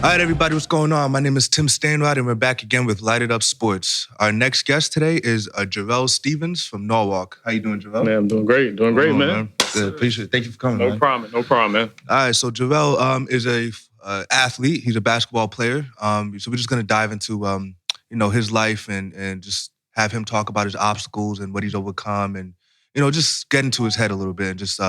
All right, everybody, what's going on? My name is Tim Stainrod, and we're back again with Lighted Up Sports. Our next guest today is Jarrel Stevens from Norwalk. How you doing, Jarrel? Man, I'm doing great. Doing great, man. Good. Appreciate it. Thank you for coming, No man. problem, man. All right, so Jarrel is a athlete. He's a basketball player. So we're just going to dive into, his life and just have him talk about his obstacles and what he's overcome and, just get into his head a little bit and just,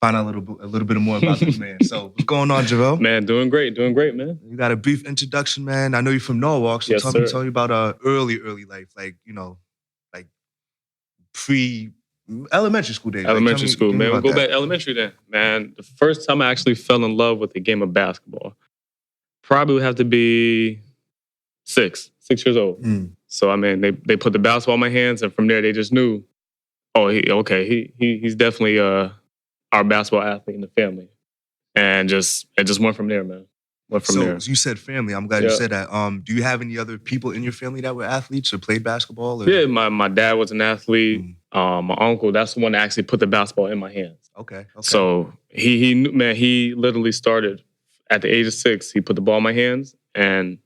find out a little bit more about this man. So what's going on, Jarrel? Man, doing great, man. You got a brief introduction, man. I know you're from Norwalk, so Yes, tell me about early life, like pre-elementary school days. Elementary school, man. We'll go back to elementary then. Man, the first time I actually fell in love with the game of basketball probably would have to be 6 years old. So, I mean, they put the basketball in my hands, and from there they just knew, he's definitely our basketball athlete in the family. And it just went from there, man. So you said family. I'm glad you said that. Do you have any other people in your family that were athletes or played basketball? Or? Yeah, my dad was an athlete. My uncle, that's the one that actually put the basketball in my hands. Okay. So he literally started at the age of 6. He put the ball in my hands, and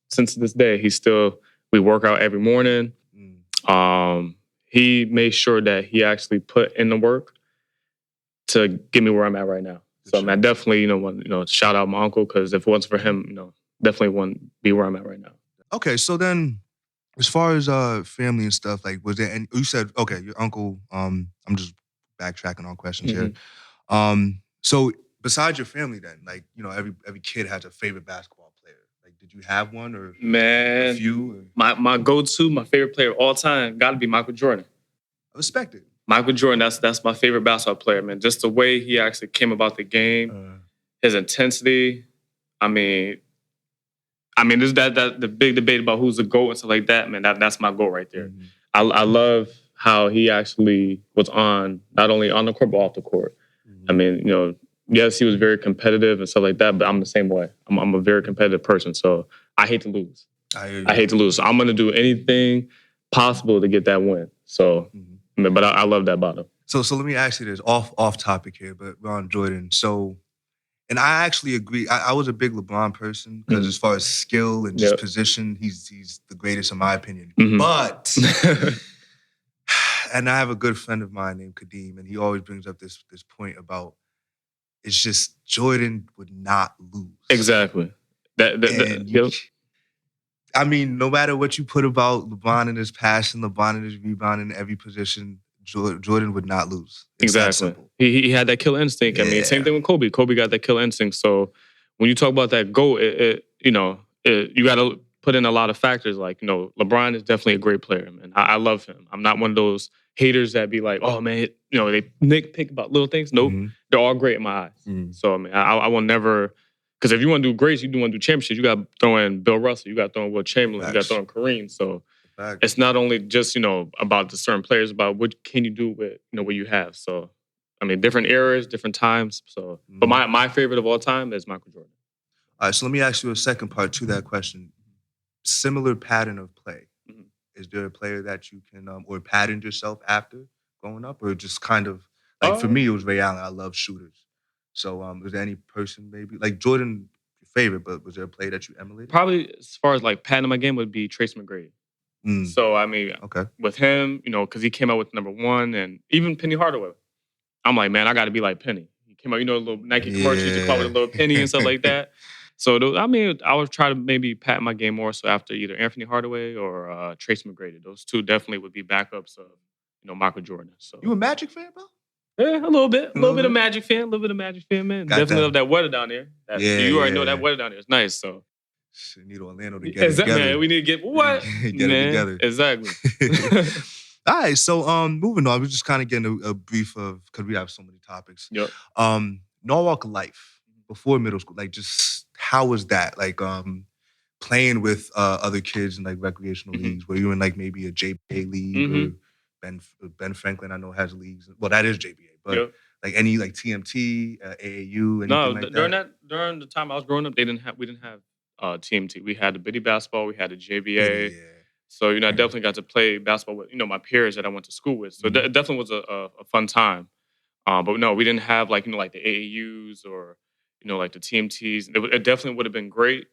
since this day, we work out every morning. He made sure that he actually put in the work to get me where I'm at right now. So I definitely, want shout out my uncle, because if it wasn't for him, definitely wouldn't be where I'm at right now. Okay, so then, as far as family and stuff, like, was there? And you said, okay, your uncle. I'm just backtracking on questions here. So besides your family, then, like, every kid has a favorite basketball player. Like, did you have one or man? A few? My go-to, my favorite player of all time, got to be Michael Jordan. I respect it. Michael Jordan, that's my favorite basketball player, man. Just the way he actually came about the game, his intensity. I mean, there's the big debate about who's the GOAT and stuff like that, man. That's my GOAT right there. I love how he actually was not only on the court, but off the court. I mean, yes, he was very competitive and stuff like that, but I'm the same way. I'm a very competitive person, so I hate to lose. I hate to lose. So I'm going to do anything possible to get that win. So... But I love that about him. So let me ask you this, off topic here, but we're on Jordan. So, and I actually agree. I was a big LeBron person because as far as skill and just position, he's the greatest in my opinion. But, and I have a good friend of mine named Kadeem, and he always brings up this point about it's just Jordan would not lose. Exactly. I mean, no matter what you put about LeBron and his passion, LeBron and his rebound in every position, Jordan would not lose. It's exactly. He had that killer instinct. Yeah. I mean, same thing with Kobe. Kobe got that killer instinct. So when you talk about that GOAT, you got to put in a lot of factors. Like, LeBron is definitely a great player, man. I love him. I'm not one of those haters that be like, oh, man, they nitpick about little things. Nope. They're all great in my eyes. So, I mean, I will never... Because if you want to do greats, you do want to do championships, you got to throw in Bill Russell, you got to throw in Will Chamberlain, you got to throw in Kareem. So it's not only just, about the certain players, about what can you do with, what you have. So, I mean, different eras, different times. So, but my favorite of all time is Michael Jordan. All right, so let me ask you a second part to that question. Similar pattern of play. Is there a player that you can, or patterned yourself after growing up? Or just kind of, like for me, it was Ray Allen. I love shooters. So, was there any person maybe like Jordan, your favorite, but was there a player that you emulated? Probably as far as like pattern my game would be Tracy McGrady. So, I mean, with him, because he came out with #1 and even Penny Hardaway. I'm like, man, I got to be like Penny. He came out, little Nike commercials to come out with a little Penny and stuff like that. So, I would try to maybe pattern my game more so after either Anthony Hardaway or Tracy McGrady. Those two definitely would be backups of, Michael Jordan. So, you a Magic fan, bro? Yeah, a little bit. A little bit of Magic fan, man. Definitely love that weather down there. You already know that weather down there is nice, so. We need Orlando to get it together. Man, we need to get what? Get it together. Exactly. All right, so moving on, we're just kind of getting a brief of, because we have so many topics. Yep. Norwalk life before middle school, like just how was that? Like playing with other kids in like recreational leagues, were you in like maybe a JBA league or Ben Franklin, I know, has leagues. Well, that is JBA, but like any like TMT, AAU, anything like that? During the time I was growing up, we didn't have TMT. We had the Biddy basketball, we had the JBA. So, I definitely got to play basketball with, my peers that I went to school with. So it definitely was a fun time. But no, we didn't have like, like the AAUs or, like the TMTs. It definitely would have been great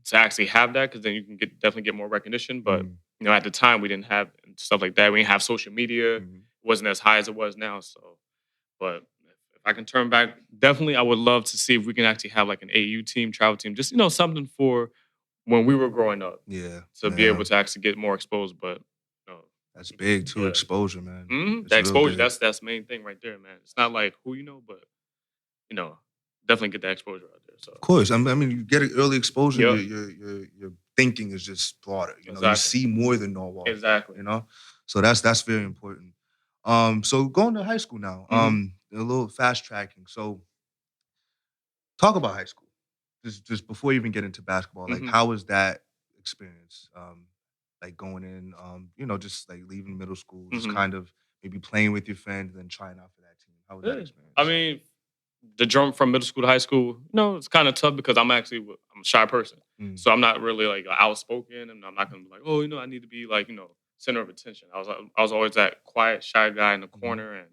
to actually have that because then you can definitely get more recognition. But at the time we didn't have stuff like that. We didn't have social media. It wasn't as high as it was now. So, but if I can turn back, definitely I would love to see if we can actually have like an AU team, travel team, just something for when we were growing up. Yeah, to be able to actually get more exposed. But that's big too. Yeah. Exposure, man. The exposure. That's the main thing right there, man. It's not like who you know, but definitely get that exposure out there. So of course, I mean, you get early exposure. Your thinking is just broader. You see more than Norwalk. Exactly. So that's very important. So going to high school now. A little fast tracking. So talk about high school. Just before you even get into basketball, like how was that experience? Like going in, just like leaving middle school, just kind of maybe playing with your friends and then trying out for that team. How was that experience? I mean, the jump from middle school to high school, it's kind of tough because I'm a shy person. So I'm not really like outspoken, and I'm not gonna be like, I need to be like, center of attention. I was always that quiet, shy guy in the corner, and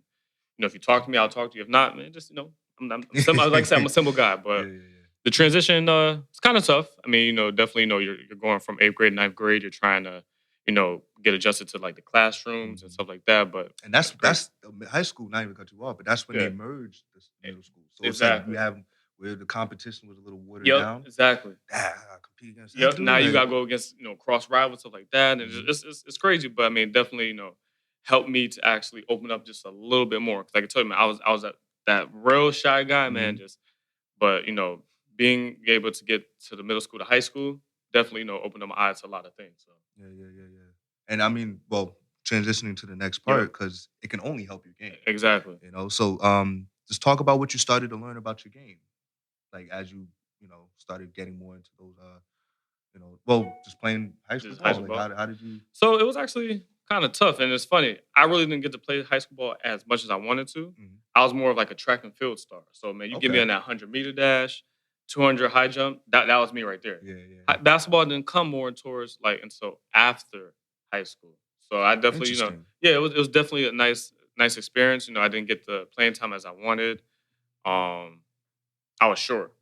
if you talk to me, I'll talk to you. If not, man, just I'm simple, like I said, I'm a simple guy, but. The transition, it's kind of tough. I mean, definitely, you're going from 8th grade, 9th grade. You're trying to, get adjusted to like the classrooms and stuff like that. But that's high school. Not even cut you off, but that's when they merged the middle school. So it's like you have where the competition was a little watered down. Exactly. I compete against. Yep. Now you gotta go against cross rivals stuff like that, and it's crazy. But I mean, definitely helped me to actually open up just a little bit more because I can tell you, man, I was that real shy guy, man. But being able to get to the middle school to high school definitely, opened up my eyes to a lot of things. So. Yeah. And I mean, well, transitioning to the next part because it can only help your game. Exactly. So just talk about what you started to learn about your game, like as you started getting more into those, just playing high school ball. Like, how did you? So it was actually kind of tough, and it's funny. I really didn't get to play high school ball as much as I wanted to. I was more of like a track and field star. So man, you get me on that 100-meter dash. 200 high jump, that was me right there. Yeah. Basketball didn't come more towards until after high school. So I definitely, it was definitely a nice experience. I didn't get the playing time as I wanted. I was short.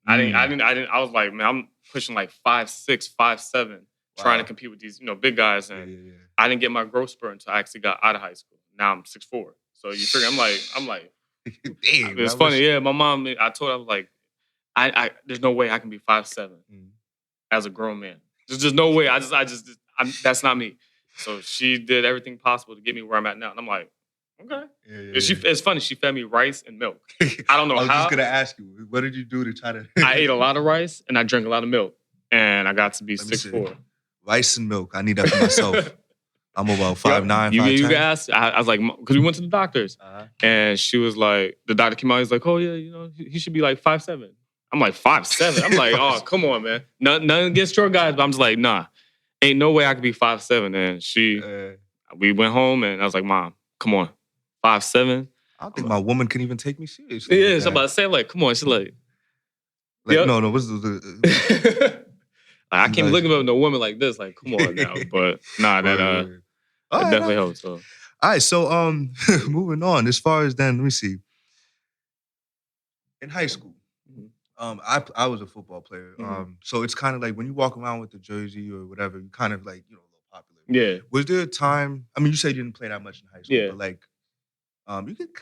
I was like, man, I'm pushing like 5'6", 5'7", trying to compete with these, big guys. And I didn't get my growth spurt until I actually got out of high school. Now I'm 6'4". So you figure I'm like, damn. It's funny. Yeah, my mom, I told her, I was like, I there's no way I can be 5'7" as a grown man. There's just no way. That's not me. So she did everything possible to get me where I'm at now, and I'm like, okay. It's funny. She fed me rice and milk. I don't know how. I was just gonna ask you, what did you do to try to? I ate a lot of rice and I drank a lot of milk, and I got to be 6'4". Rice and milk. I need that for myself. I'm about 5'9". You can ask. I was like, because we went to the doctors, and she was like, the doctor came out. He's like, oh yeah, he should be like 5'7". I'm like 5'7". I'm like, oh, come on, man. Nothing against your guys, but I'm just like, nah, ain't no way I could be 5'7". And we went home, and I was like, Mom, come on, 5'7". I don't think my woman can even take me seriously. Yeah, I'm about to say, like, come on. She's like no, what's the I can't be looking at no woman like this. Like, come on now. But nah, that definitely helps. So. All right, so moving on. As far as then, let me see. In high school. I was a football player. So it's kind of like when you walk around with the jersey or whatever, you kind of like, a little popular. Yeah. Was there a time, I mean, you said you didn't play that much in high school, but like,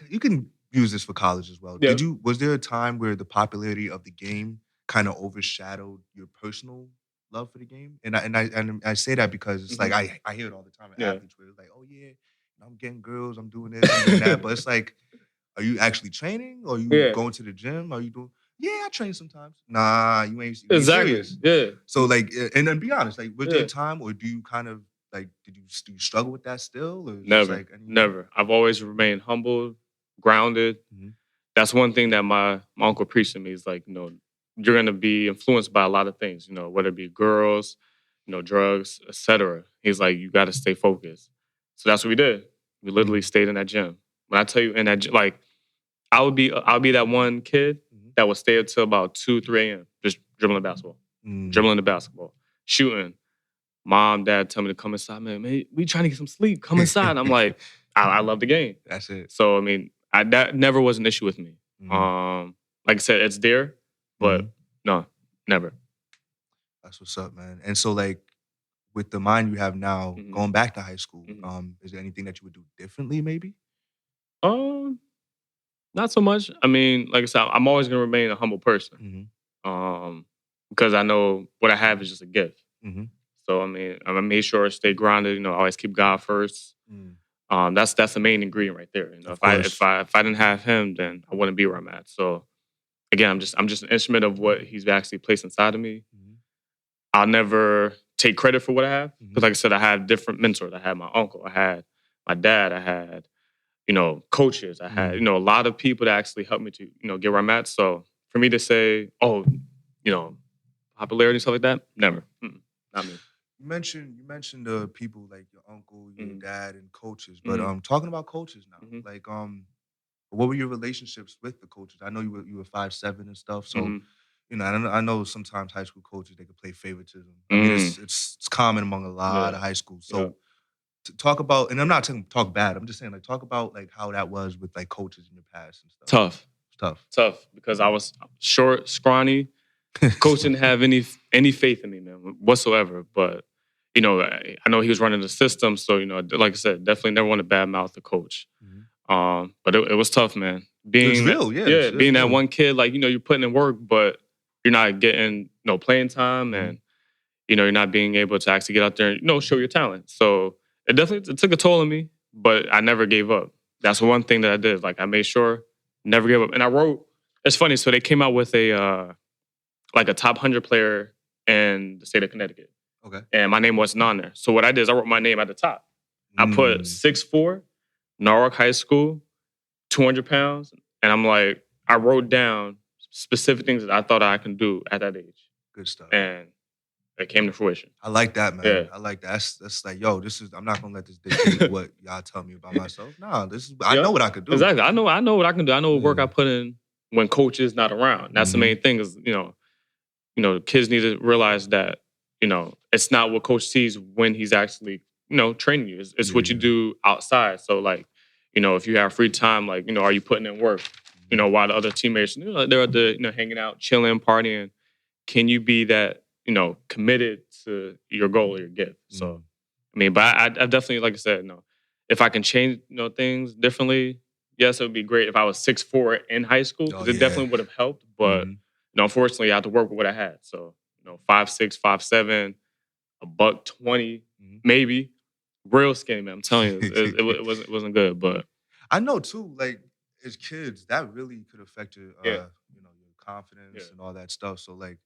you can use this for college as well. Yeah. Was there a time where the popularity of the game kind of overshadowed your personal love for the game? And I say that because it's like, I hear it all the time at athletes where it's like, oh yeah, I'm getting girls, I'm doing this, I'm doing that. But it's like, are you actually training? Or are you going to the gym? Are you doing... Yeah, I train sometimes. Nah, you ain't exactly. serious. Yeah. So like, and then be honest, like, was there a time, or do you kind of like, do you struggle with that still? Or never. I've always remained humble, grounded. That's one thing that my uncle preached to me is like, you're gonna be influenced by a lot of things. Whether it be girls, drugs, etc. He's like, you got to stay focused. So that's what we did. We literally stayed in that gym. When I tell you, in that gym, like, I'll be that one kid that would stay until about 2, 3 a.m. just dribbling the basketball, shooting. Mom, Dad tell me to come inside. Man, we trying to get some sleep. Come inside. I'm like, I love the game. That's it. So I mean, that never was an issue with me. Like I said, it's there. but no, never. That's what's up, man. And so, like, with the mind you have now, Mhm, going back to high school, mhm. is there anything that you would do differently, maybe? Um, Not so much. I mean, like I said, I'm always gonna remain a humble person. Mhm, Um, because I know what I have is just a gift. mhm, So I mean, I made sure I stay grounded. Always keep God first. mm. That's the main ingredient right there. Of If course. I didn't have him, then I wouldn't be where I'm at. So again, I'm just an instrument of what He's actually placed inside of me. Mhm, I'll never take credit for what I have because, mhm, like I said, I have different mentors. I had my uncle, I had my dad, I had coaches, I had mm. a lot of people that actually helped me to get where I'm at. So for me to say, oh, you know, popularity and stuff like that, never, not me. You mentioned the people like your uncle, your Hmm. dad, and coaches, but Hmm. talking about coaches now, Hmm. like what were your relationships with the coaches? I know you were 5'7" and stuff, so Hmm. I know sometimes high school coaches they could play favoritism. I mean, Mm. it's common among a lot Yeah, of high schools. yeah, So to talk about, and I'm not saying talk bad. I'm just saying like talk about like how that was with like coaches in your past and stuff. tough, It's tough. tough because I was short, scrawny. Coach didn't have any faith in me, man, whatsoever. But I know he was running the system, so like I said, definitely never want to badmouth the coach. Mhm. But it was tough, man. It's Being that, real, yeah. yeah, It's being that real. one kid, like you're putting in work, but you're not getting no playing time, Mhm. and you're not being able to actually get out there and show your talent. So it took a toll on me, but I never gave up. That's one thing that I did. Like I made sure never gave up, and I wrote. It's funny. So they came out with a like a top 100 player in the state of Connecticut, Okay. and my name wasn't on there. So what I did is I wrote my name at the top. I put Mm. 6'4", Norwalk High School, 200 pounds. And I'm like, I wrote down specific things that I thought I can do at that age. Good stuff. And it came to fruition. I like that, Yeah. man. I like that. That's like, yo, this is. I'm not gonna let this dictate what y'all tell me about myself. Nah, this is. I Yeah. know what I could do. Exactly. I know what I can do. I know what work I Yeah. put in when coach is not around. That's the Mhm. main thing is, kids need to realize that, it's not what coach sees when he's actually, training you. It's Yeah, what you yeah. do outside. So like, if you have free time, like, are you putting in work? Mhm. While the other teammates, they're at the, hanging out, chilling, partying. Can you be that, committed to your goal or your gift? So, Mm. I mean, but I definitely, like I said, no. If I can change, things differently, yes, it would be great if I was 6'4" in high school Oh because it yeah. definitely would have helped. But Mhm. unfortunately, I had to work with what I had. So, 5'6", 5'7", a buck 20, Mhm. maybe. Real skinny, man. I'm telling you, it wasn't good. But I know too, like as kids, that really could affect your yeah, your yeah, confidence and all that stuff. So like,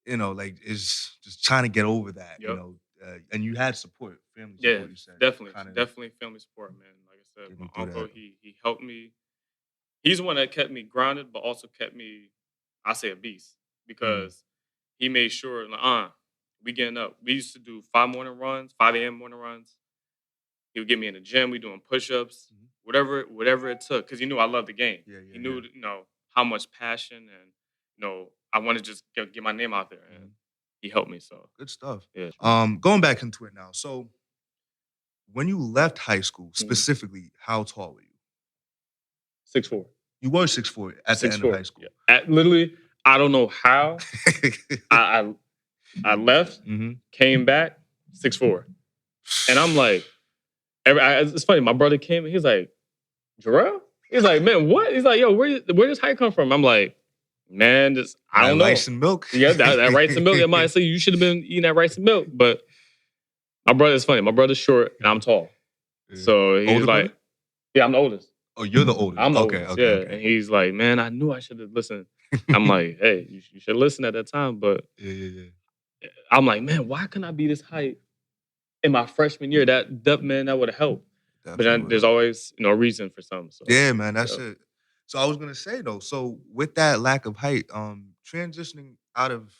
like it's just trying to get over that, yep. and you had support, family Yeah, support, you said, definitely, kind of definitely family support, man. Like I said, getting my you through uncle, that. he helped me. He's the one that kept me grounded, but also kept me, I say, a beast Mm. because he made sure, like, we getting up. We used to do 5 a.m. morning runs. He would get me in the gym. We doing push-ups, Mhm. whatever it took, because he knew I loved the game. Yeah, He yeah, yeah. knew, how much passion and I wanted to just get my name out there, and Mhm. he helped me. So Good stuff. yeah, Going back into it now. So when you left high school, mm-hmm. specifically, how tall were you? 6'4". You were 6'4" at the Six end of four. high Yeah. school. Literally, I don't know how I I left, Hmm. came back 6'4", and I'm like, it's funny. My brother came and he's like, Jarrell. He's like, man, what? He's like, yo, where does height come from? I'm like, man, just I That don't know. rice and milk. Yeah, that rice and milk. That might say you should have been eating that rice and milk, but my brother's funny. My brother's short and I'm tall, Yeah. so he's Older brother? like, yeah, I'm the oldest. Oh, you're the oldest. I'm the Okay, oldest, okay, yeah. okay. And he's like, man, I knew I should have listened. I'm like, hey, you should listen at that time. But Yeah, yeah, yeah. I'm like, man, why couldn't I be this height in my freshman year? That would have helped. But Definitely then would there's have. always a reason for something. So Yeah, man, that's yeah. it. So I was gonna say though, so with that lack of height, transitioning out of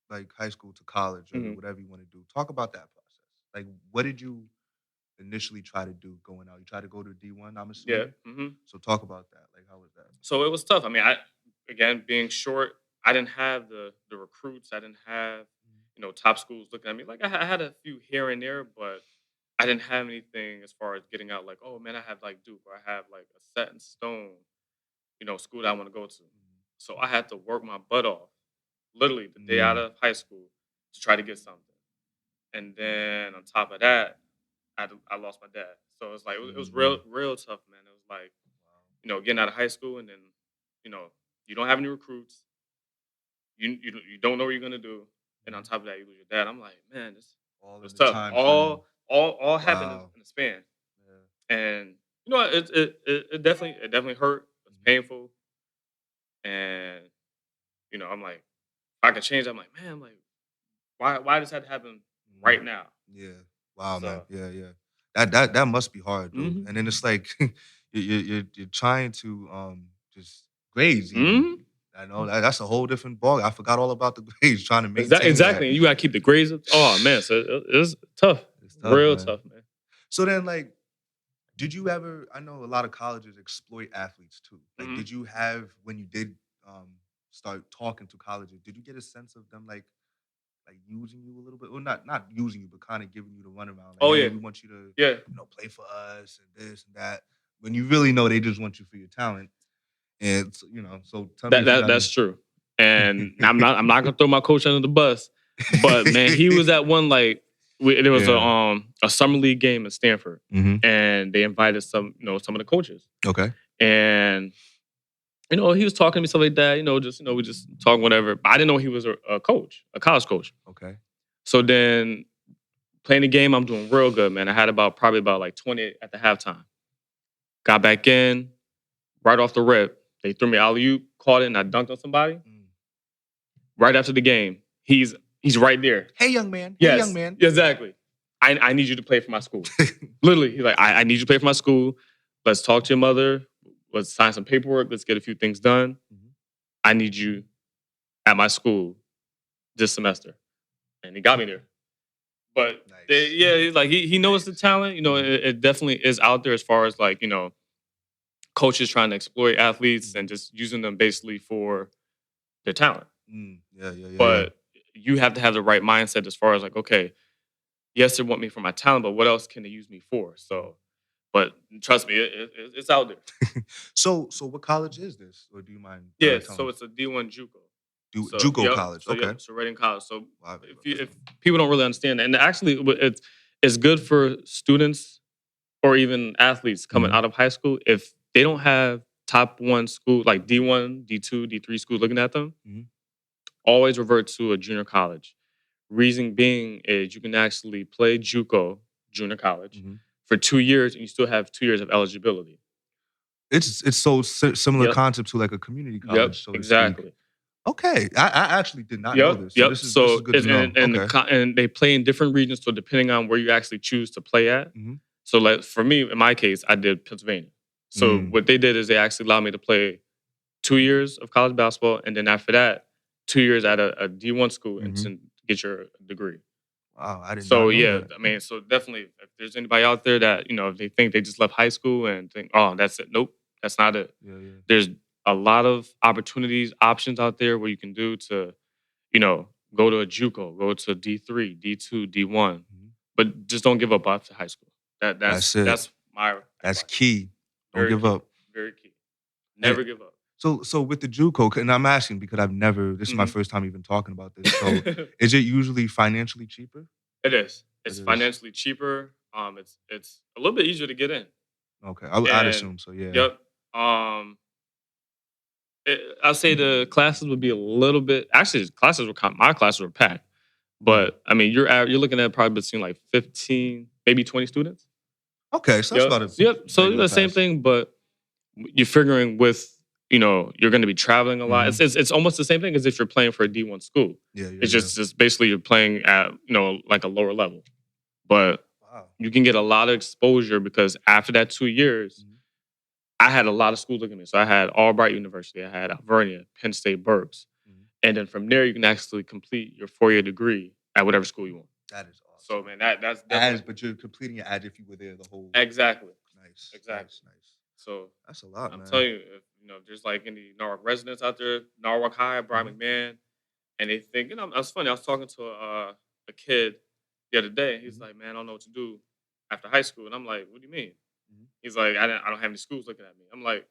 like high school to college or Mhm. whatever you want to do, talk about that process. Like, what did you initially try to do going out? You tried to go to D1, I'm Yeah. assuming. Hmm. So talk about that. Like, how was that? So it was tough. I mean, I again being short, I didn't have the recruits. I didn't have top schools looking at me. Like I had a few here and there, but I didn't have anything as far as getting out. Like, oh man, I have like Duke, or I have like a set in stone, school that I want to go to. So I had to work my butt off, literally the day out of high school, to try to get something. And then on top of that, I lost my dad. So it's like it was real tough, man. It was like getting out of high school and then you know you don't have any recruits. You don't know what you're gonna do, and on top of that, you lose your dad. I'm like, man, this All it in was the tough. time frame. All happened Wow. in a span, Yeah. and it definitely hurt. It's painful, and I'm like, if I could change, I'm like, man, I'm like, why does that happen Mhm. right now? Yeah. Wow, man. So, Yeah, yeah. That must be hard, dude. hmm And then it's like you're trying to just grades even. hmm I know that's a whole different ball. I forgot all about the grades. Trying to maintain that. exactly, and you gotta keep the grades up. Oh man, so it's tough, It's tough, real man. tough, man. So then, like, did you ever? I know a lot of colleges exploit athletes too. Like, hmm did you have when you did um, start talking to colleges? Did you get a sense of them like using you a little bit, or not using you, but kind of giving you the runaround? Like, Oh hey, yeah, we want you to yeah. play for us and this and that. When you really know they just want you for your talent. And so tell me That if you that got that's any. true. And I'm not gonna throw my coach under the bus, but man, he was at one like there was Yeah. a summer league game at Stanford, Hmm. and they invited some of the coaches, Okay. and he was talking to me stuff like that. Just we just talking whatever. But I didn't know he was a coach, a college coach. Okay. So then playing the game, I'm doing real good, man. I had probably about like 20 at the halftime. Got back in right off the rip. They threw me alley oop, caught it, and I dunked on somebody. Mm. Right after the game, he's right there. Hey, young man. Hey, young Yes, man. exactly. I need you to play for my school. Literally, he's like, I need you to play for my school. Let's talk to your mother. Let's sign some paperwork. Let's get a few things done. Mhm. I need you at my school this semester. And he got me there. But Nice. yeah, he's like he knows the talent. Mhm. It definitely is out there as far as like, coaches trying to exploit athletes and Mhm. just using them basically for their talent. Yeah, yeah, yeah, yeah. But you have to have the right mindset as far as like, okay, yes, they want me for my talent, but what else can they use me for? So, but trust me, it's out there. So what college is this, or do you mind Yeah, telling so me? it's a D1 JUCO. So JUCO yep, college. so yep, Okay. so Reading College. So Wow, if people don't really understand that, and actually it's good for students or even athletes coming Mhm. out of high school if they don't have top one school like D1, D2, D3 schools looking at them. Mhm. Always revert to a junior college. Reason being is you can actually play JUCO, junior college, Mhm. for 2 years and you still have 2 years of eligibility. It's so similar Yep. concept to like a community Yep. college, so to speak. Exactly. Okay, I actually did not know Yep. this, so Yep. this is So good to know. Okay. and they play in different regions. So depending on where you actually choose to play at. Mhm. So like for me, in my case, I did Pennsylvania. So Mm. what they did is they actually allowed me to play 2 years of college basketball, and then after that, 2 years at a D1 school and Mhm. to get your degree. Wow, I did So not know yeah, that. I mean, so definitely, if there's anybody out there that if they think they just left high school and think, oh, that's it. Nope, that's not it. Yeah, yeah. There's a lot of opportunities, options out there where you can do to, go to a JUCO, go to D3, D2, D1, Mhm. but just don't give up after high school. That's it. That's my That's advice. key. Don't Very give key. up. Very key. And Never give up. so with the JUCO, and I'm asking because this is my Mhm. first time even talking about this. So is it usually financially cheaper? It is. It It's is. financially cheaper. It's a little bit easier to get in. Okay, I'd And assume so. Yeah. yep. I'll say the classes would be a little bit. Actually, my classes were packed. Mm. But I mean, you're looking at probably between like 15, maybe 20 students. Okay, so that's Yep. about a Yep. So regular the same class. thing, but you're figuring with you're going to be traveling a lot. Mhm. It's almost the same thing as if you're playing for a D1 school. Yeah, yeah, It's yeah. just basically you're playing at like a lower level, but Wow. you can get a lot of exposure because after that 2 years, Mhm. I had a lot of schools looking at me. So I had Albright University, I had Alvernia, Penn State, Berks, Mhm. and then from there you can actually complete your 4-year degree at whatever school you want. That is So awesome. man, that's definitely But you're completing it as if you were there the whole. exactly, Nice, exactly. nice, nice. So That's a lot, I'm man. telling you, if there's like any Norwalk residents out there, Norwalk High, Brian Mhm. McMahon, and they think, that's funny. I was talking to a kid the other day. He's Mhm. like, man, I don't know what to do after high school, and I'm like, what do you mean? Mhm. He's like, I don't have any schools looking at me. I'm like,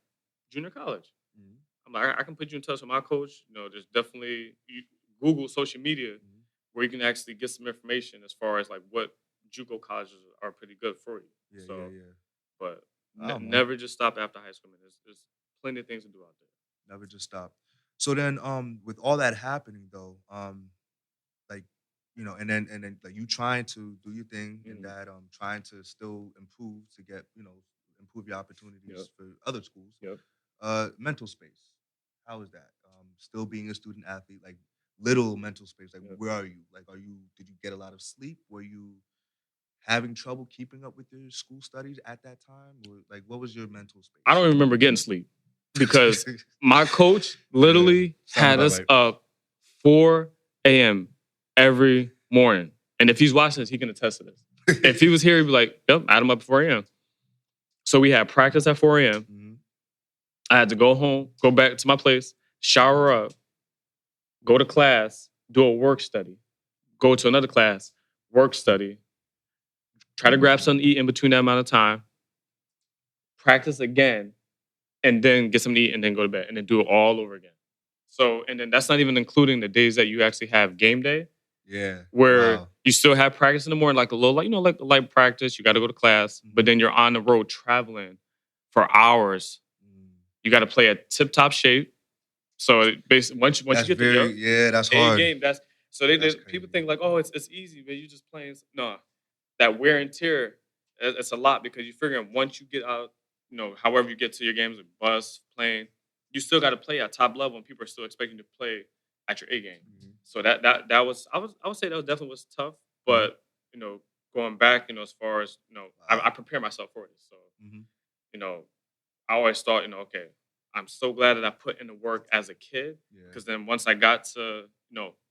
junior college. Mhm. I'm like, I can put you in touch with my coach. There's definitely Google social media Mhm. where you can actually get some information as far as like what JUCO colleges are pretty good for you. Yeah, yeah, So, yeah. but Oh man, never just stop after high school. Man, there's plenty of things to do out there. never just stop. So then, with all that happening though, like, and then like you trying to do your thing and Mhm. that trying to still improve to get improve your Yep. opportunities for other schools. Yep. Mental space, how is that? Still being a student athlete, like little mental space, like Yep. where are you? Like, did you get a lot of sleep? Were you having trouble keeping up with your school studies at that time, or like what was your mental I don't space? even remember getting sleep because my coach Yeah, literally sound had about us right. up 4 a.m. every morning. And if he's watching this, he can attest to this. If he was here, he'd be like, yep, I had him up at 4 a.m. So we had practice at 4 a.m. Mhm. I had to go home, go back to my place, shower up, go to class, do a work study, go to another class, work study, try to grab something to eat in between that amount of time, practice again, and then get something to eat and then go to bed and then do it all over again. So, and then that's not even including the days that you actually have game day Yeah. where Wow. you still have practice in the morning, like a little, like, like a light practice. You got to go to class, but Mhm. then you're on the road traveling for hours. Mm. You got to play at tip top shape. So basically, once you That's get to very yeah. That's a hard. game, that's so they That's people crazy. think like, oh, it's easy, but you just playing. No, that wear and tear, it's a lot because you figure once you get out, however you get to your games, with bus, plane, you still got to play at top level, and people are still expecting you to play at your A game. Mhm. So that was I would say that definitely was tough, Mhm. but going back, as far as I Wow. prepare myself for this. So Mhm. you know, I always thought, okay, I'm so glad that I put in the work as a kid Yeah. because then once I got to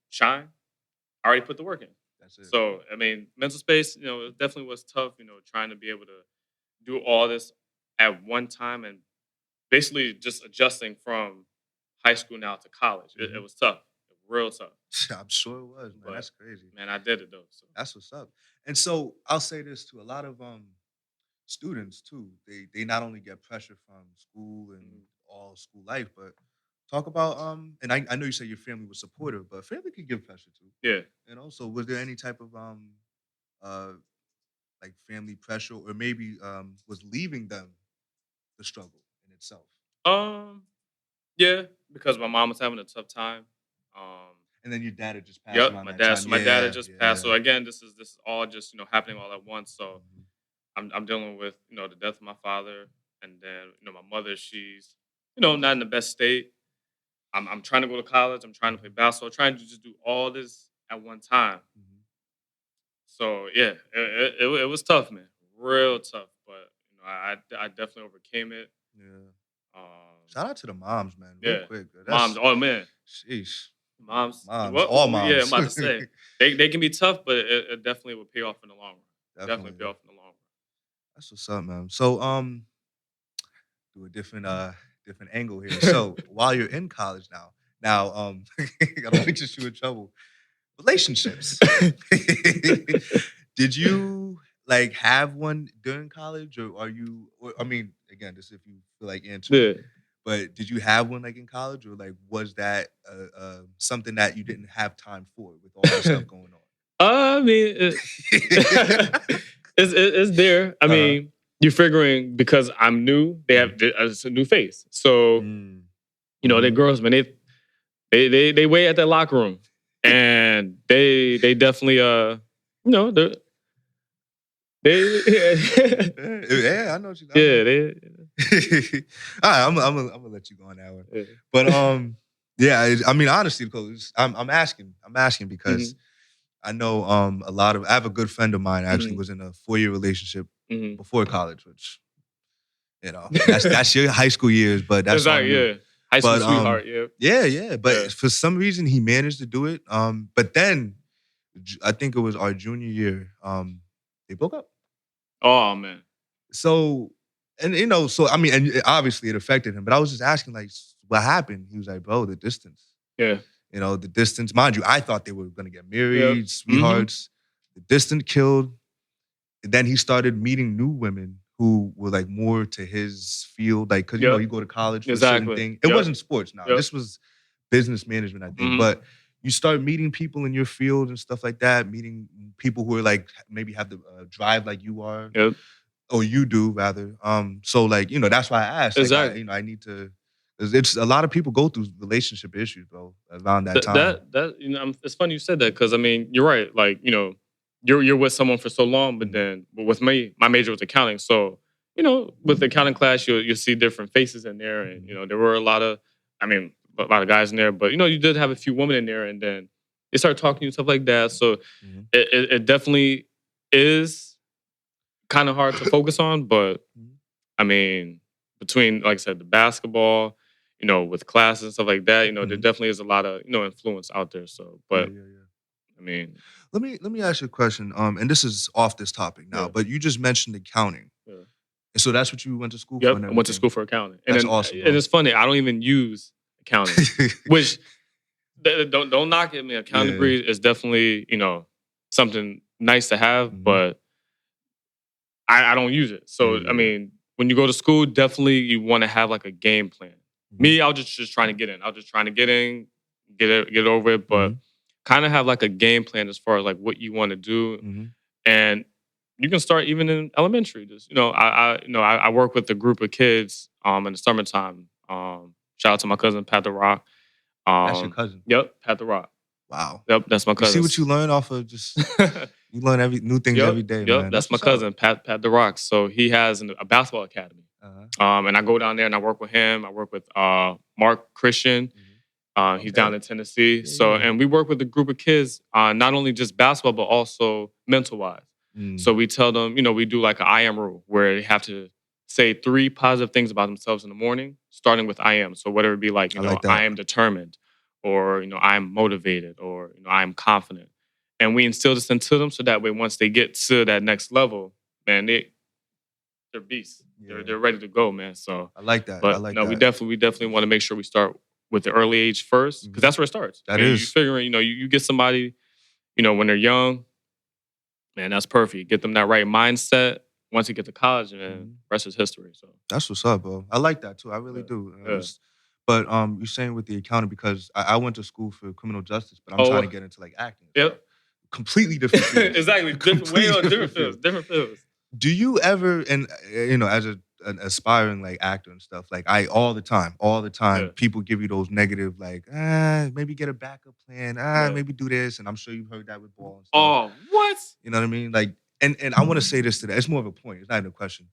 shine, I already put the work in. That's it. So, I mean, mental space, it definitely was tough, trying to be able to do all this at one time and basically just adjusting from high school now to college. It Mhm. was tough, real tough. I'm sure it was, man. That's But, crazy. man, I did it though. So, That's what's up. And so I'll say this to a lot of students too. They not only get pressure from school and mhm. all school life, but talk about and I know you said your family was supportive, but family can give pressure too. Yeah. So was there any type of uh like family pressure, or maybe was leaving them the struggle in itself? Um, yeah, because my mom was having a tough time. Um, And then your dad had just passed yep, around my that dad. time. So my dad had Yeah, just passed. yeah. So again, this is all just happening all at once. So Mhm. I'm dealing with the death of my father, and then my mother. She's not in the best state. I'm trying to go to college. I'm trying to play Mhm. basketball. Trying to just do all this at one time. Mhm. So yeah, it was tough, man. Real tough, but I definitely overcame it. Yeah. Um, Shout out to the moms, man. Real yeah, quick. moms. That's Oh man, sheesh. moms. Moms, What? all Yeah, I'm moms. about to say they can be tough, but it definitely will pay off in the long run. Definitely pay Definitely. off in the long run. That's what's up, man. So do a different angle here. So while you're in college now I don't want to get you in trouble. Relationships. Did you like have one during college, or are you? Or, I mean, again, this if you feel like answering. Yeah. But did you have one like in college, or like was that something that you didn't have time for with all the stuff going I mean, on? it's there. I uh-huh. mean, you're figuring because I'm new, Mhm. it's a new face. So Mm. the Mhm. girls, man, they wait at that locker room, and they definitely they Yeah, I know what you. I yeah know. they All right, I'm gonna let you go on that one. yeah. But yeah, I mean, honestly, because I'm asking because Mhm, I know a lot of. I have a good friend of mine actually mhm, was in a 4-year relationship mhm. before college, which that's your high school years, but that's on Exactly, you. yeah. High school But sweetheart, yeah, yeah, yeah. yeah. But for some reason, he managed to do it. But then I think it was our junior year. They broke up. Oh man, So, and so I mean, and obviously it affected him. But I was just asking, like, what happened? He was like, bro, the distance. yeah, The distance. Mind you, I thought they were gonna get yep, married, mhm, sweethearts. The distance killed. And then he started meeting new women who were like more to his field, like because you know you go to college for a certain thing. It wasn't sports now. This was business management, I think. But you start meeting people in your field and stuff like that, meeting people who are like maybe have the drive like you are. Or you do rather. So like, you know, that's why I asked. Like, I need to. It's a lot of people go through relationship issues, bro, around that time. That you know, it's funny you said that because I mean, you're right. Like, you know, you're with someone for so long, but then with me, my major was accounting, so you know, with the accounting class, you'll see different faces in there, and you know, there were a lot of guys in there, but you know, you did have a few women in there, and then they start talking to you and stuff like that. So it definitely is kind of hard to focus on, but I mean, between, like I said, the basketball, you know, with classes and stuff like that, you know, there definitely is a lot of, you know, influence out there. So, but I mean, let me ask you a question. And this is off this topic now, but you just mentioned accounting. And so that's what you went to school for? I went to school for accounting. And that's awesome. And it's funny, I don't even use accounting, which don't knock it. I mean, accounting degree is definitely, you know, something nice to have, but I don't use it. So, I mean, when you go to school, definitely you want to have like a game plan. Me, I was just trying to get in. I was just trying to get in, get over it, but kind of have like a game plan as far as like what you want to do. And you can start even in elementary. Just, you know, I work with a group of kids in the summertime. Shout out to my cousin, Pat the Rock. That's your cousin? Yep, Pat the Rock. Wow. Yep, that's my cousin. You see what you learn off of just... You learn new things every day, man. That's my cousin, Pat the Rock. So he has a basketball academy. And I go down there and I work with him. I work with Mark Christian. He's down in Tennessee. And we work with a group of kids, not only just basketball, but also mental-wise. So we tell them, you know, we do like an I am rule where they have to say 3 positive things about themselves in the morning, starting with I am. So whether it be like, you know, I am determined, or, you know, I am motivated, or, you know, I am confident. And we instill this into them so that way once they get to that next level, man, they're beasts. They're ready to go, man. So I like that. But I like no, that. we definitely want to make sure we start with the early age first, because that's where it starts. That is. You figuring, you know, you get somebody, you know, when they're young, man, that's perfect. Get them that right mindset. Once you get to college, and rest is history. So that's what's up, bro. I like that too. I really do. But you're saying with the accounting, because I went to school for criminal justice, but I'm trying to get into like acting. Completely different fields. Exactly. Different fields. Do you ever, and you know, as an aspiring like actor and stuff, like all the time, people give you those negative, like, maybe get a backup plan, maybe do this, and I'm sure you've heard that with ball and stuff. Oh, what? You know what I mean? Like, and I want to say this today. It's more of a point. It's not even a question.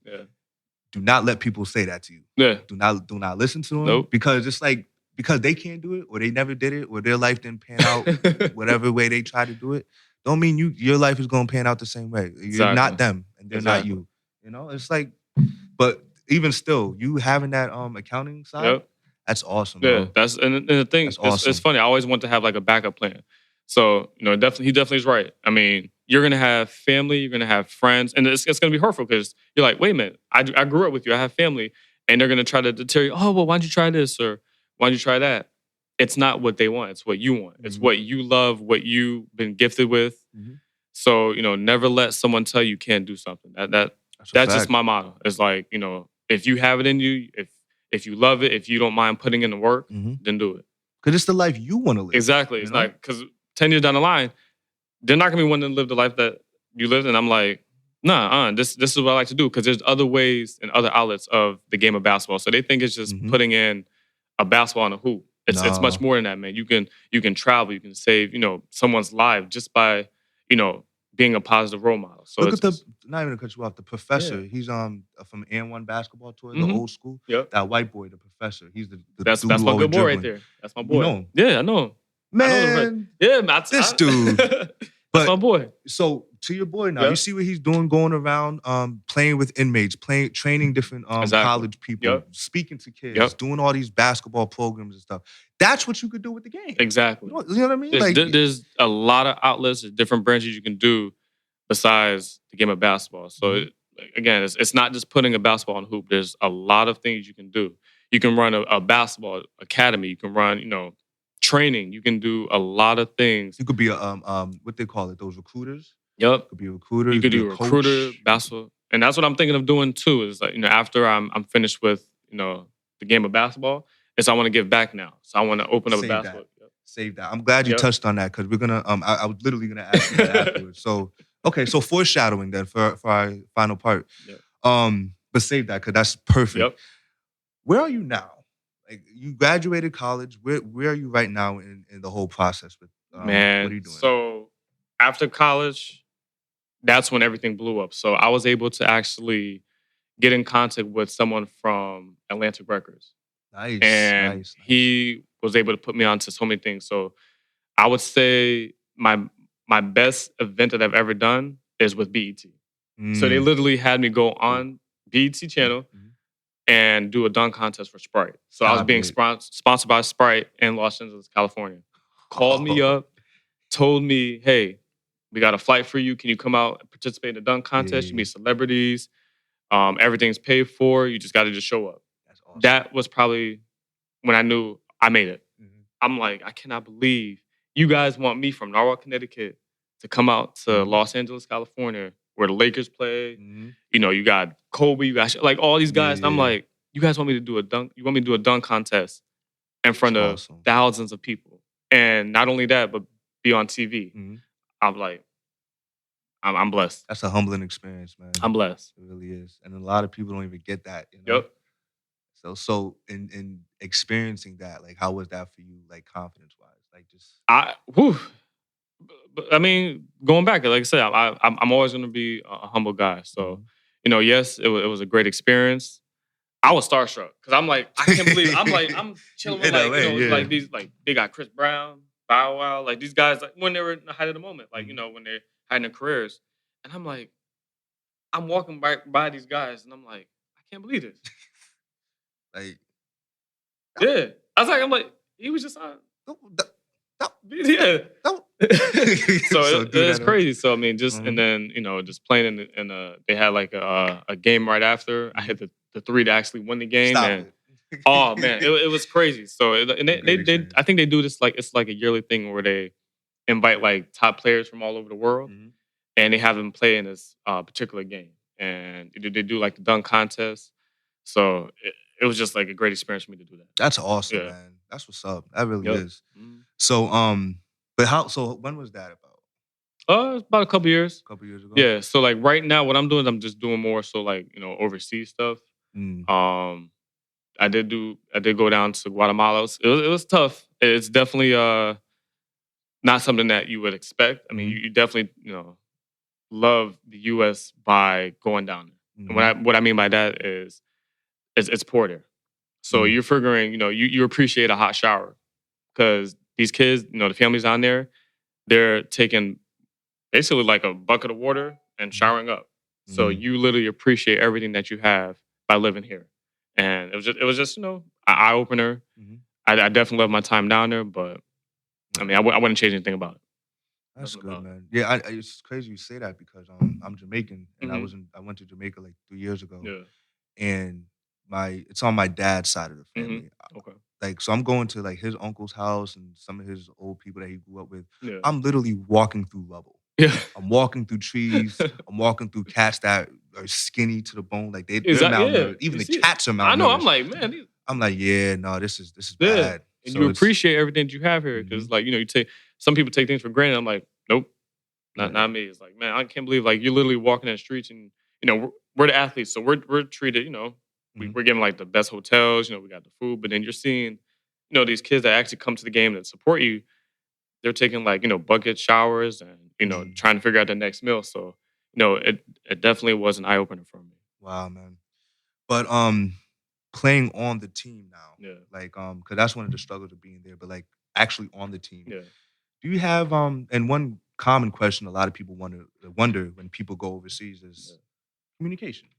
Do not let people say that to you. Do not listen to them. Because it's like, because they can't do it, or they never did it, or their life didn't pan out whatever way they tried to do it, don't mean your life is going to pan out the same way. You're not them, and they're not you. You know, it's like, but even still, you having that accounting side, that's awesome. Bro. That's and the thing. It's funny. I always want to have like a backup plan. So you know, he definitely is right. I mean, you're gonna have family, you're gonna have friends, and it's gonna be hurtful because you're like, wait a minute, I grew up with you, I have family, and they're gonna try to deter you. Oh, well, why don't you try this, or why don't you try that? It's not what they want. It's what you want. It's what you love, what you've been gifted with. So, you know, never let someone tell you can't do something. That's just my motto. It's like, you know, if you have it in you, if you love it, if you don't mind putting in the work, then do it. Because it's the life you want to live. Exactly. It's like, because 10 years down the line, they're not going to be wanting to live the life that you lived. And I'm like, nah, this is what I like to do. Because there's other ways and other outlets of the game of basketball. So they think it's just putting in a basketball on a hoop. It's much more than that, man. You can travel, you can save, you know, someone's life just by, you know, being a positive role model. So look at not even to cut you off, the professor. He's from AN1 basketball tour, the old school. That white boy, the professor. He's the that's my good boy right there. That's my boy. You know him? Yeah, I know him. Man, this dude. That's my boy. So to your boy now, you see what he's doing, going around, playing with inmates, training different college people, speaking to kids, doing all these basketball programs and stuff. That's what you could do with the game. Exactly. You know what I mean? There's a lot of outlets, different branches you can do besides the game of basketball. So again, it's not just putting a basketball on a hoop. There's a lot of things you can do. You can run a basketball academy. You can run, you know, training. You can do a lot of things. You could be a what they call it, those recruiters. Yep. You could be a recruiter. You could do a recruiter, basketball. And that's what I'm thinking of doing too. Is like, after I'm finished with, the game of basketball, is I want to give back now. So I want to open up a Save basketball. that. Save that. I'm glad you Yep. touched on that because we're gonna. I was literally gonna ask you that afterwards. So okay, so foreshadowing then for our final part. Yep. But save that because that's perfect. Yep. Where are you now? Like you graduated college. Where are you right now in the whole process? With Man, what are you doing? So after college, that's when everything blew up. So I was able to actually get in contact with someone from Atlantic Records. Nice, And nice. he was able to put me onto so many things. So I would say my best event that I've ever done is with BET. So they literally had me go on BET channel and do a dunk contest for Sprite. So I was being sponsored by Sprite in Los Angeles, California. Called me up, told me, hey, we got a flight for you. Can you come out and participate in the dunk contest? You meet celebrities. Everything's paid for. You just got to just show up. That's awesome. That was probably when I knew I made it. I'm like, I cannot believe you guys want me from Norwalk, Connecticut to come out to Los Angeles, California, where the Lakers play. You got Kobe, you got like all these guys. And I'm like, you guys want me to do a dunk? You want me to do a dunk contest in front of thousands of people? And not only that, but be on TV. I'm like, I'm blessed. That's a humbling experience, man. I'm blessed. It really is. And a lot of people don't even get that. You know? Yep. So in experiencing that, like, how was that for you, like, confidence-wise? Like, just... I mean, going back, like I said, I'm always going to be a humble guy. So, yes, it was a great experience. I was starstruck because I'm like, I can't believe I'm chilling with like these, like they got Chris Brown, Bow Wow, like these guys, like when they were in the height of the moment, like when they're having their careers, and I'm like, I'm walking by these guys, and I'm like, I can't believe this. Like, yeah, I'm like, he was just on. Yeah. Don't. So it's crazy. So I mean, just and then just playing in they had like a game right after. I hit the three to actually win the game. Stop and it. Oh man, it was crazy. So they I think they do this like it's like a yearly thing where they invite like top players from all over the world, and they have them play in this particular game, and they do like the dunk contest. So it was just like a great experience for me to do that. That's awesome, man. That's what's up. That really is. So but so when was that about? It's about a couple years. A couple years ago. Yeah. So like right now, what I'm doing, I'm just doing more so like overseas stuff. I did go down to Guatemala. It was tough. It's definitely not something that you would expect. I mean, you definitely love the U.S. by going down there. And what I mean by that is it's poor there. So you're figuring, you appreciate a hot shower because these kids, the families down there, they're taking basically like a bucket of water and showering up. So you literally appreciate everything that you have by living here. And it was just an eye opener. I definitely love my time down there, but I mean, I wouldn't change anything about it. That's good, man. Yeah, it's crazy you say that because I'm Jamaican and I went to Jamaica like 3 years ago. Yeah. And it's on my dad's side of the family. Okay. Like, so I'm going to like his uncle's house and some of his old people that he grew up with. Yeah. I'm literally walking through rubble. Yeah. I'm walking through trees. I'm walking through cats that are skinny to the bone. Like they're malnourished. Even the cats are malnourished. I know. I'm like, man. I'm like, yeah, no, this is bad. And so you appreciate everything that you have here because, like, you take some people take things for granted. I'm like, nope, not me. It's like, man, I can't believe like you're literally walking in the streets and we're the athletes, so we're treated. We're given like the best hotels. We got the food, but then you're seeing, these kids that actually come to the game that support you. They're taking like bucket showers and trying to figure out the next meal. So it definitely was an eye opener for me. Wow, man. But playing on the team now, like because that's one of the struggles of being there. But like actually on the team, do you have and one common question a lot of people wonder when people go overseas is communication.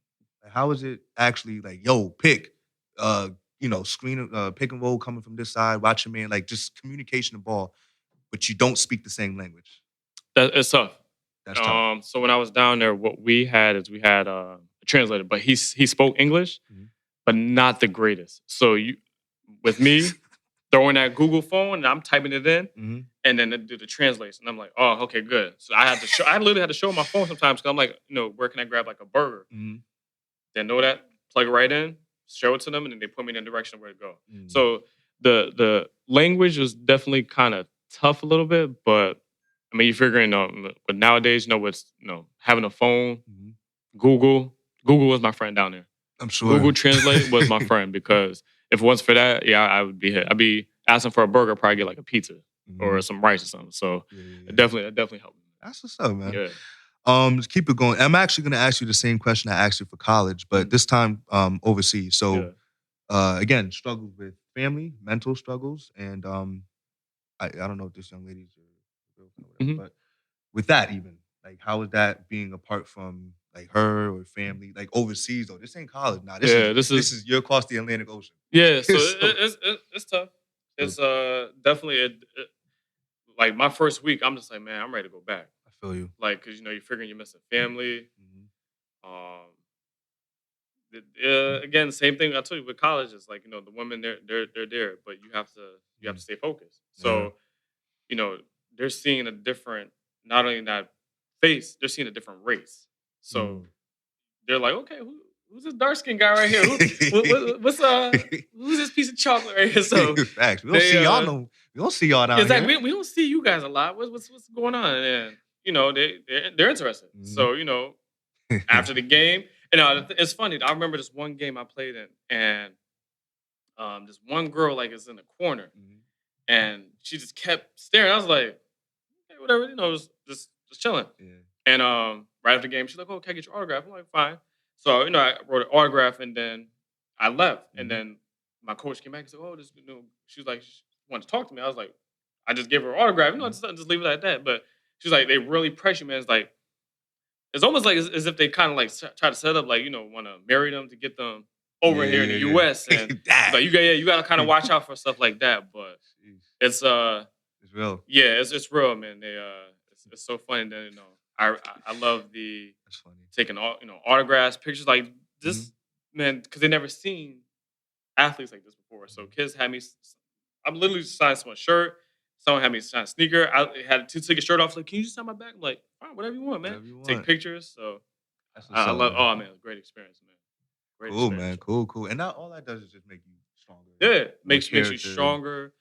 Like, how is it actually like, yo, pick, screen, pick and roll coming from this side, watch your man, like just communication of ball, but you don't speak the same language. It's tough. That's tough. So when I was down there, what we had a translator, but he spoke English, but not the greatest. So with me, throwing that Google phone and I'm typing it in, Mhm. and then it do the translation. I'm like, oh, okay, good. So I had to show. I literally had to show my phone sometimes because I'm like, where can I grab like a burger? Mhm. They know that, plug it right in, show it to them, and then they put me in the direction of where to go. Mhm. So the language was definitely kind of tough a little bit, but I mean, you figuring, but nowadays, with having a phone, Mhm. Google was my friend down there. I'm sure. Google Translate was my friend because if it wasn't for that, yeah, I would be hit. I'd be asking for a burger, probably get like a pizza or Mhm. some rice or something. So Yeah, yeah, it yeah. definitely helped me. That's what's up, man. Yeah. Just keep it going. I'm actually gonna ask you the same question I asked you for college, but this time overseas. So again, struggles with family, mental struggles, and I don't know if this young lady's your girlfriend or whatever, Mhm. but with that even, like how is that being apart from like her or family, like overseas though? This ain't college now. This Yeah, is this is you're across the Atlantic Ocean. yeah. So So it's tough. so It's definitely like my first week. I'm just like, man, I'm ready to go back. I feel you. Like, cause you're figuring you're missing family. Mhm. Um, again, same thing I told you with college is like the women they're there, but you have to stay focused. Yeah. So they're seeing a different, not only that face, they're seeing a different race. So Mm. they're like, okay, who's this dark skinned guy right here? Who's this piece of chocolate right here? So Facts. We don't they see y'all no. We don't see y'all down exactly here. we don't see you guys a lot. What's going on? And they're interested. Mhm. So after the game, it's funny. I remember this one game I played in, and this one girl like is in the corner, Mhm. and she just kept staring. I was like, okay, whatever, just chilling. Yeah. And right after the game, she's like, "Oh, can I get your autograph?" I'm like, "Fine." So I wrote an autograph, and then I left. And Mhm. then my coach came back and said, "Oh, this," she was like, she wanted to talk to me. I was like, I just gave her an autograph. Mhm. Just leave it at that. But she's like, they really press you, man. It's like it's almost like as if they kind of like try to set up like want to marry them to get them over Yeah, here in the yeah, U.S. yeah. And she's That. like, you got to kind of watch out for stuff like that. But Jeez. it's It's real. yeah, it's real, man. It's so funny that I love the That's funny. taking autographs, pictures like Mhm. this, man, because they never seen athletes like this before. So Mhm. kids had me, I'm literally just signing someone's shirt. Someone had me sign a sneaker. I had to take a shirt off. Like, can you just sign my back? I'm like, fine, whatever you want, man. Whatever you Take want. pictures. So That's what's I up, love. man. Oh man, it was a great experience, man. Great Cool, man. experience. Cool, cool. And now all that does is just make you stronger. Yeah, More makes you character. stronger.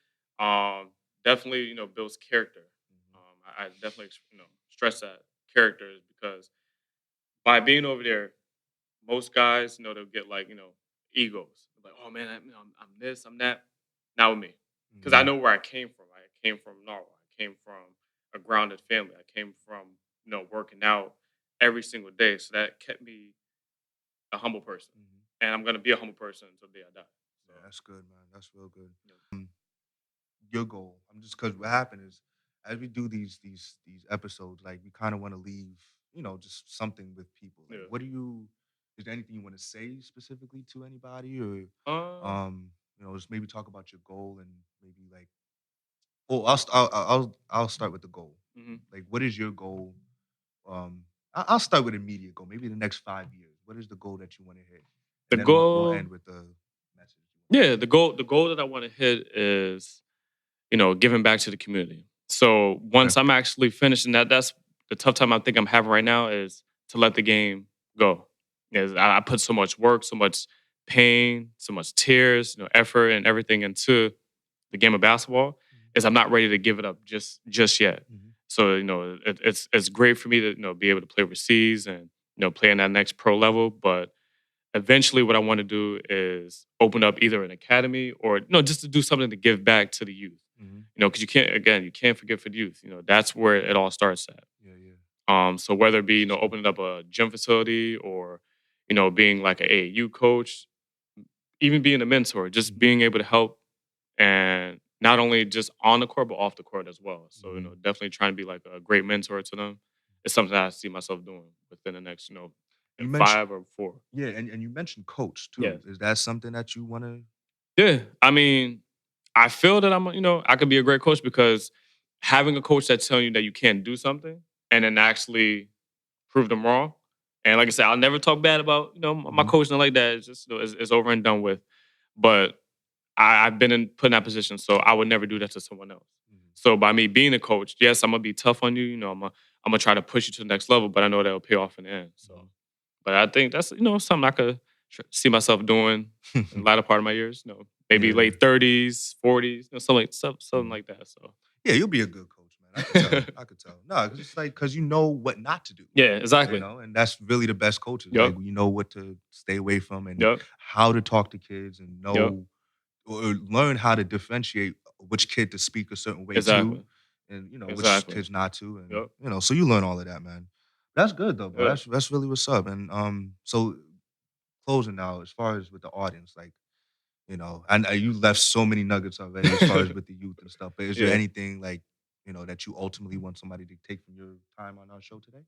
Definitely, builds character. Mhm. I definitely, stress that characters because by being over there, most guys, they'll get like, egos. Like, oh man, I'm this, I'm that. Not with me, because I Mhm. know where I came from. I came from Norwalk. I came from a grounded family. I came from, working out every single day. So that kept me a humble person, Mhm. and I'm gonna be a humble person until the day I die. So, Yeah, that's good, man. That's real good. you know, Your goal. I'm just because what happened is as we do these episodes, like we kind of want to leave, just something with people. Like, yeah. what do you? Is there anything you want to say specifically to anybody, or Um, just maybe talk about your goal and maybe like, oh, I'll start with the goal. mhm. Like, what is your goal? I'll start with immediate goal. Maybe the next 5 years. What is the goal that you want to hit? The And then we'll goal, end with the message. yeah, the goal that I want to hit is giving back to the community. So Okay. once I'm actually finished, and that's the tough time I think I'm having right now is to let the game go. Is I put so much work, so much pain, so much tears, effort, and everything into the game of basketball. Is I'm not ready to give it up just yet. Mhm. So it's great for me to be able to play overseas and play in that next pro level, but eventually what I want to do is open up either an academy or just to do something to give back to the youth. Mhm. Because you can't forget for the youth. That's where it all starts at. Yeah, yeah. So whether it be opening up a gym facility or being like an AAU coach, even being a mentor, just Mhm. being able to help and not only just on the court but off the court as well. So Mhm. definitely trying to be like a great mentor to them. It's something that I see myself doing within the next You mentioned 5 or 4. yeah, and you mentioned coach too. Yes. Is that something that you want to? Yeah, I mean, I feel that I could be a great coach because having a coach that's telling you that you can't do something and then actually prove them wrong. And like I said, I'll never talk bad about my Mhm. coach and like that. It's just it's over and done with. But I've been put in that position, so I would never do that to someone else. So by me being a coach, yes, I'm gonna be tough on you. You know, I'm gonna try to push you to the next level, but I know that'll pay off in the end. So, but I think that's something I could see myself doing in the latter part of my years. Maybe late 30s, 40s, something like that. So yeah, you'll be a good coach, man. I could tell. I could tell. No, it's just like because you know what not to do. Yeah, exactly. And that's really the best coaches. Yep. Like you know what to stay away from and Yep. how to talk to kids and know or learn how to differentiate which kid to speak a certain way to, and which kids not to, and so you learn all of that, man. That's good though, bro. That's really what's up. And so closing now, as far as with the audience, like and you left so many nuggets already as far as with the youth and stuff. But is there anything like that you ultimately want somebody to take from your time on our show today?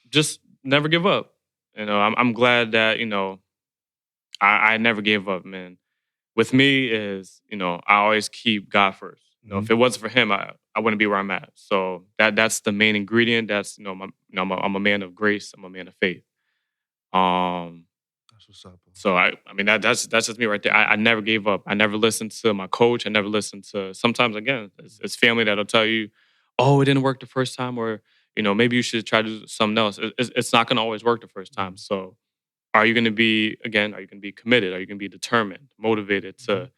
Just never give up. I'm glad that I never gave up, man. With me is, I always keep God first. If it wasn't for him, I wouldn't be where I'm at. So that's the main ingredient. That's I'm a man of grace. I'm a man of faith. That's what's up. Bro. So I mean that's just me right there. I never gave up. I never listened to my coach. I never listened to. Sometimes again, it's family that'll tell you, "Oh, it didn't work the first time," or maybe you should try to do something else. It's not going to always work the first time. So. Are you going to be committed? Are you going to be determined, motivated to,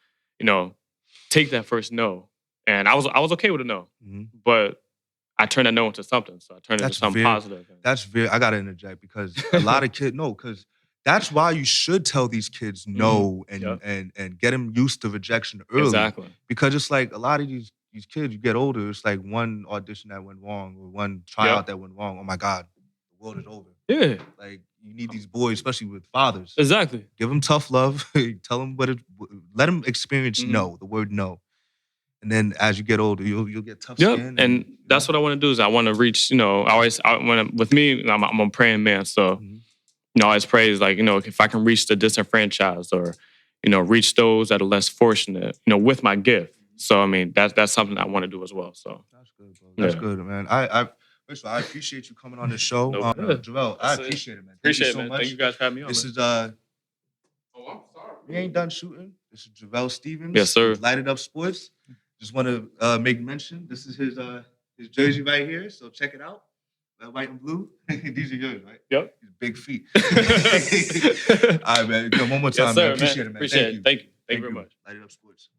take that first no? And I was okay with a no, but I turned that no into something. So I turned it into something positive. I got to interject because a lot of kids because that's why you should tell these kids no and get them used to rejection early. Exactly. Because it's like a lot of these kids, you get older, it's like one audition that went wrong or one tryout that went wrong. Oh my God, the world is over. Yeah. Like you need these boys, especially with fathers. Exactly. Give them tough love. Tell them let them experience no, the word no. And then as you get older, you'll get tough skin. And that's what I want to do is I want to reach, with me, I'm a praying man. So, I always pray is like, if I can reach the disenfranchised or, reach those that are less fortunate, with my gift. So, I mean, that's something I want to do as well. So that's good, bro. That's good, man. First of all, I appreciate you coming on the show. Jarrell, I appreciate it, man. Thank you so much. Thank you guys for having me on. This is I'm sorry. We ain't done shooting. This is Jarrel Stevens. Yes, sir. Light It Up Sports. Just want to make mention. This is his jersey right here. So check it out. White and blue. These are yours, right? Yep. His big feet. All right, man. One more time, yes, sir, man. Appreciate it, man. Appreciate it. Thank you. Thank you very much. Light It Up Sports.